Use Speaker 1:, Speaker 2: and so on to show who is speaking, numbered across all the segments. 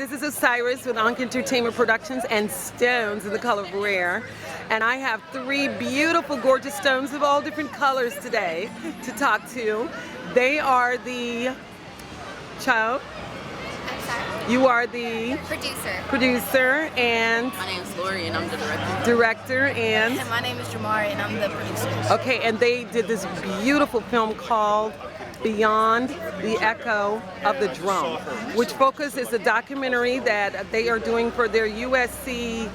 Speaker 1: this is Osiris with Ankh Entertainment Productions and Stones in the color of rare. And I have three beautiful, gorgeous stones of all different colors today to talk to. They are the child.
Speaker 2: I'm sorry?
Speaker 1: You are the
Speaker 2: Producer.
Speaker 1: And
Speaker 3: My name is Lori and I'm the director.
Speaker 1: Director and
Speaker 2: My name is Jamari and I'm the producer.
Speaker 1: okay, and they did this beautiful film called Beyond the Echo of the Drum, which focuses a documentary that they are doing for their USC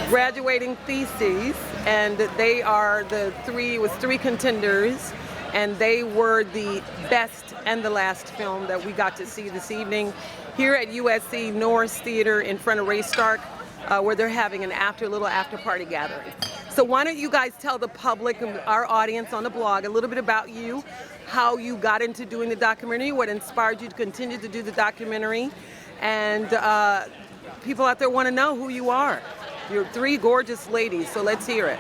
Speaker 1: graduating theses, and they are it was three contenders, and they were the best and the last film that we got to see this evening here at USC Norris Theater in front of Ray Stark, where they're having a little after party gathering. So why don't you guys tell the public and our audience on the blog a little bit about you, how you got into doing the documentary, what inspired you to continue to do the documentary, and people out there want to know who you are. You're three gorgeous ladies, so let's hear it.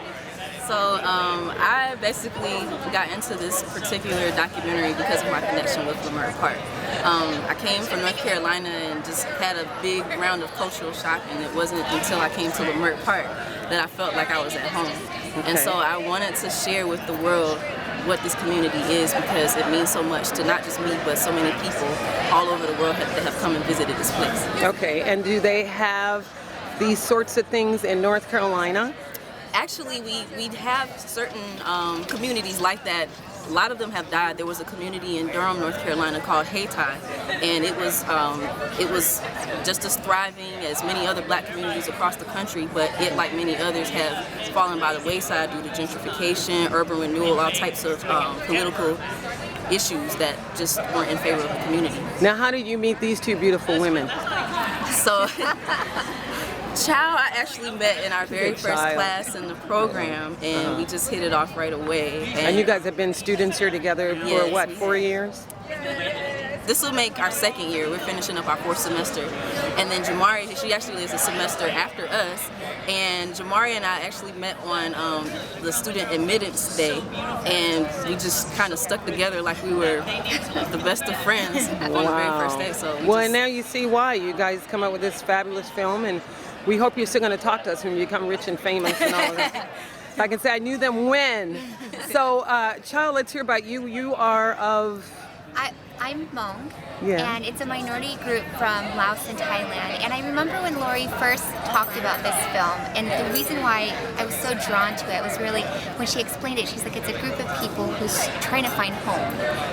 Speaker 3: So I basically got into this particular documentary because of my connection with Leimert Park. I came from North Carolina and just had a big round of cultural shock, and it wasn't until I came to Leimert Park that I felt like I was at home.
Speaker 1: Okay.
Speaker 3: And so I wanted to share with the world what this community is, because it means so much to not just me, but so many people all over the world that have come and visited this place.
Speaker 1: Okay, and do they have these sorts of things in North Carolina?
Speaker 3: Actually, we have certain communities like that. A lot of them have died. There was a community in Durham, North Carolina called Hayti, and it was just as thriving as many other black communities across the country, but it, like many others, have fallen by the wayside due to gentrification, urban renewal, all types of political issues that just weren't in favor of the community.
Speaker 1: Now, how did you meet these two beautiful women?
Speaker 3: So, Child, I actually met in our very
Speaker 1: Good
Speaker 3: first
Speaker 1: child.
Speaker 3: class in the program, and we just hit it off right away.
Speaker 1: And you guys have been students here together for
Speaker 3: Yes,
Speaker 1: what,
Speaker 3: we
Speaker 1: 4 years?
Speaker 3: This will make our second year. We're finishing up our fourth semester. And then Jamari, she actually is a semester after us. And Jamari and I actually met on the student admittance day. And we just kind of stuck together like we were the best of friends on the very first day. So
Speaker 1: And now you see why you guys come up with this fabulous film, and we hope you're still going to talk to us when you become rich and famous and all of that. I can say I knew them when. So, Child, let's hear about you. You are of...
Speaker 2: I'm Hmong,
Speaker 1: Yeah.
Speaker 2: and it's a minority group from Laos and Thailand. And I remember when Lori first talked about this film, and the reason why I was so drawn to it was really when she explained it. She's like, it's a group of people who's trying to find home,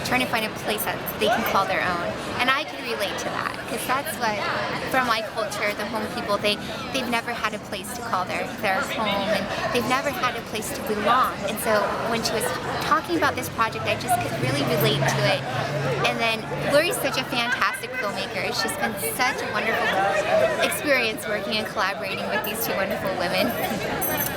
Speaker 2: trying to find a place that they can call their own. And I can relate to that, because that's what, from my culture, the Hmong people, they've never had a place to call their home, and they've never had a place to belong. And so when she was talking about this project, I just could really relate to it. And then Lori's such a fantastic filmmaker. It's just been such a wonderful experience working and collaborating with these two wonderful women.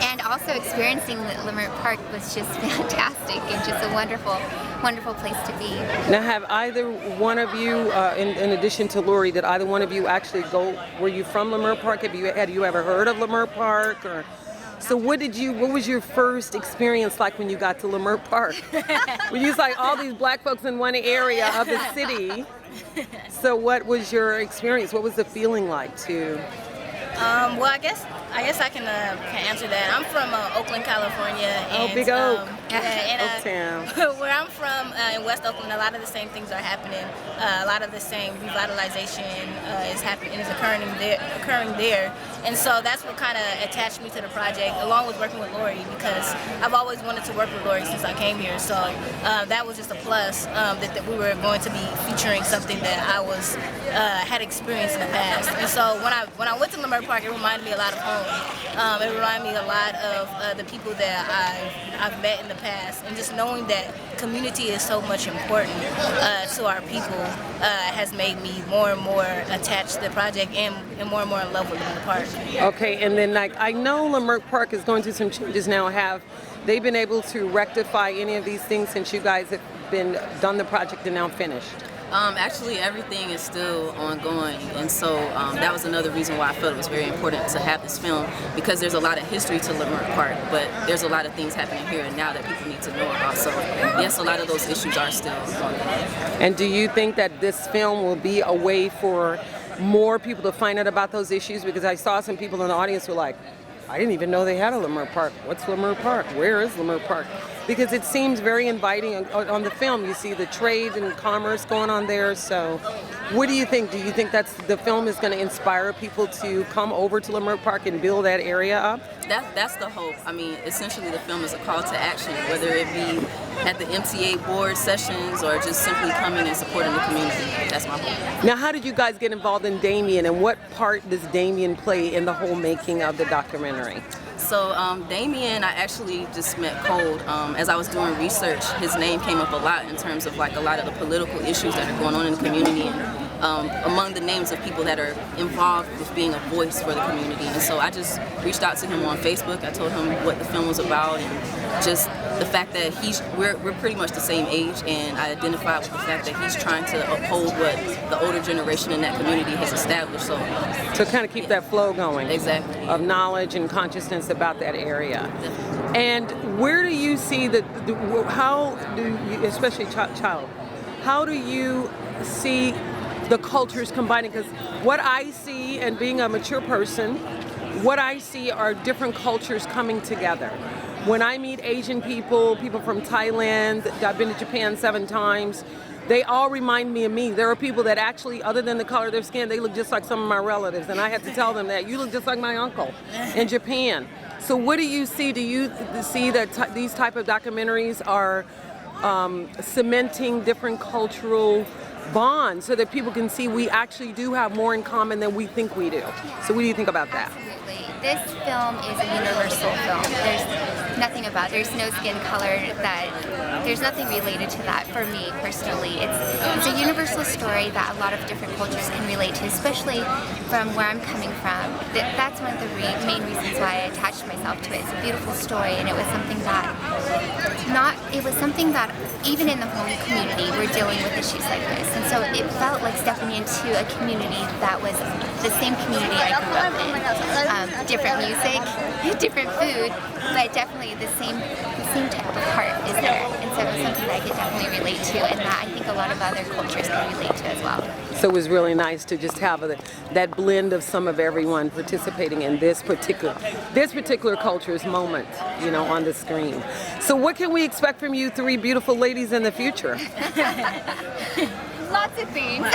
Speaker 2: And also experiencing Leimert Park was just fantastic and just a wonderful, wonderful place to be.
Speaker 1: Now, have either one of you, in addition to Lori, did either one of you actually go, were you from Leimert Park? Had you ever heard of Leimert Park? Or so what was your first experience like when you got to Leimert Park? Were you like all these black folks in one area of the city? So what was your experience? What was the feeling like to?
Speaker 4: Well, I guess I can answer that. I'm from Oakland, California. And,
Speaker 1: Big Oak.
Speaker 4: Oaktown. Where I'm from in West Oakland, a lot of the same things are happening. A lot of the same revitalization is occurring there. And so that's what kind of attached me to the project, along with working with Lori, because I've always wanted to work with Lori since I came here. So that was just a plus that we were going to be featuring something that I had experienced in the past. And so when I went to Leimert Park, it reminded me a lot of home. It reminded me a lot of the people that I've met in the past, and just knowing that community is so much important to our people has made me more and more attached to the project and more and more in love with the park.
Speaker 1: Okay, and then like I know Leimert Park is going through some changes now. Have they been able to rectify any of these things since you guys have done the project and now finished?
Speaker 3: Actually, everything is still ongoing, and so that was another reason why I felt it was very important to have this film, because there's a lot of history to Leimert Park, but there's a lot of things happening here and now that people need to know about. So yes, a lot of those issues are still ongoing.
Speaker 1: And do you think that this film will be a way for more people to find out about those issues? Because I saw some people in the audience who were like, I didn't even know they had a Lemur Park. What's Lemur Park? Where is Lemur Park? Because it seems very inviting. On the film, you see the trade and commerce going on there. So what do you think? Do you think the film is going to inspire people to come over to Lemur Park and build that area up?
Speaker 3: That's the hope. I mean, essentially the film is a call to action, whether it be at the MTA board sessions or just simply coming and supporting the community. That's my hope.
Speaker 1: Now, how did you guys get involved in Damien, and what part does Damien play in the whole making of the documentary?
Speaker 3: So Damien, I actually just met cold. As I was doing research, his name came up a lot in terms of like a lot of the political issues that are going on in the community, and among the names of people that are involved with being a voice for the community. And so I just reached out to him on Facebook. I told him what the film was about, and just the fact that we're pretty much the same age, and I identified with the fact that he's trying to uphold what the older generation in that community has established. So
Speaker 1: kind of keep that flow going.
Speaker 3: Exactly.
Speaker 1: Of knowledge and consciousness about that area. Definitely. And where do you see how do you, especially child, how do you see the cultures combining? Because what I see, and being a mature person, what I see are different cultures coming together. When I meet Asian people from Thailand, I've been to Japan 7 times, they all remind me of me. There are people that actually, other than the color of their skin, they look just like some of my relatives. And I had to tell them that, you look just like my uncle in Japan. So what do you see? Do you see that these type of documentaries are cementing different cultural bonds so that people can see we actually do have more in common than we think we do? So what do you think about that?
Speaker 2: Absolutely. This film is a universal film. There's no skin color, there's nothing related to that for me personally. It's a universal story that a lot of different cultures can relate to, especially from where I'm coming from. That's one of the main reasons why I attached myself to it. It's a beautiful story, and it was something that even in the home community, we're dealing with issues like this. And so it felt like stepping into a community that was the same community I grew up in. Different music, different food, but definitely the same type of heart is there. And so it's something that I could definitely relate to, and that I think a lot of other cultures can relate to as well.
Speaker 1: So it was really nice to just have that blend of some of everyone participating in this particular culture's moment, on the screen. So what can we expect from you 3 beautiful ladies in the future?
Speaker 2: Lots of things.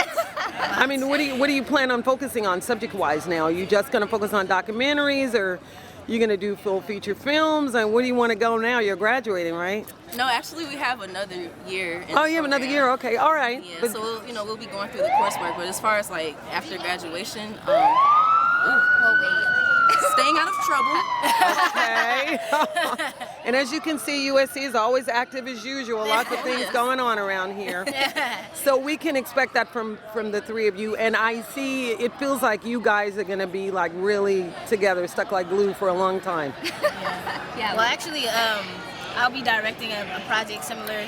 Speaker 1: I mean, what do you plan on focusing on subject-wise now? Are you just going to focus on documentaries, or you going to do full feature films? And where do you want to go now? You're graduating, right?
Speaker 3: No, actually, we have another year.
Speaker 1: Oh, you have another year? Okay, all right.
Speaker 3: Yeah, so we'll be going through the coursework. But as far as like after graduation, staying out of trouble.
Speaker 1: Okay. And as you can see, USC is always active as usual. Lots of things going on around here. So we can expect that from the 3 of you. And I see it feels like you guys are going to be like really together, stuck like glue for a long time.
Speaker 4: Yeah. Well, actually, I'll be directing a project similar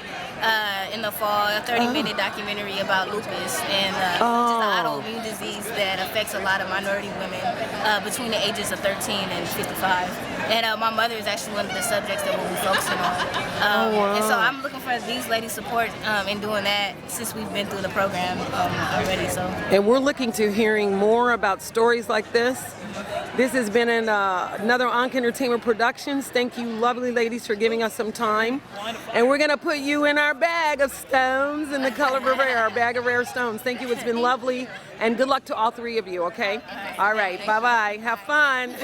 Speaker 4: in the fall, a 30-minute documentary about lupus and just an autoimmune disease that affects a lot of minority women between the ages of 13 and 55. And my mother is actually one of the subjects that we'll be focusing on. And so I'm looking for these ladies' support in doing that since we've been through the program already. So. And
Speaker 1: we're looking to hearing more about stories like this. This has been another Ankh Entertainment Productions. Thank you, lovely ladies, for giving us some time. Wonderful. And we're going to put you in our bag of stones in the color of rare, our bag of rare stones. Thank you. It's been lovely. And good luck to all 3 of you, okay? All right. Bye-bye. Have fun.